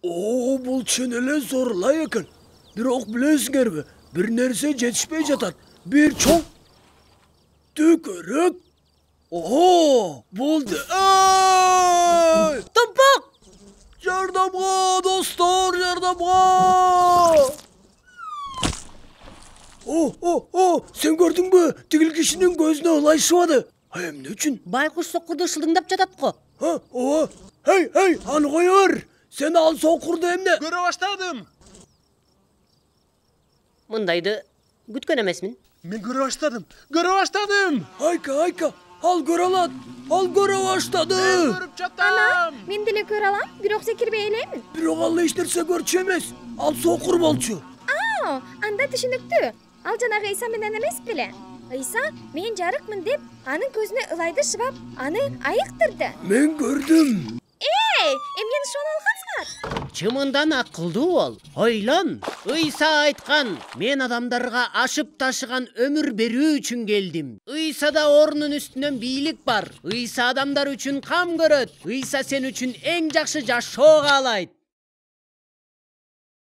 Бул чын эле зор ылай экен. Бирок билесиңерби, бир нерсе жетишпей жатат. Бир чоң түкөрөк. Болду. Томпок! Жардамга, достор, жардамга! Сен көрдүңбү? Тигил кишинин көзүнө ылай шыбады. Эмне үчүн? Байкуш сокурду шылыңдап жатат го. Эй, аны кое бер. Сен ал сокурду эмне? Көрө баштадым. Мындайды күткөн эмесмин. Мен көрө баштадым. Айка, ал көрө алат. Ал көрө баштады. Көрүп жатам. Мен деле көрө алам, бирок секирбей элемин. Бирок ал эч нерсе көрчү эмес. Ал сокур болчу. Анда түшүнүктүү. Ал жанагы Ыйса менен эмес беле? Ыйса мен жарыкмын деп анын көзүнө ылайды шыбап, аны айыктырды. Мен көрдүм. Эмнени ошону алгансыңар? Чымындан акылдуу бол. Ойлон. Ыйса айткан, мен адамдарга ашып ташыган өмүр берүү үчүн келдим. Ыйсада ордунун үстүнөн бийлик бар. Ыйса адамдар үчүн кам көрөт. Ыйса сен үчүн эң жакшы жашоо каалайт.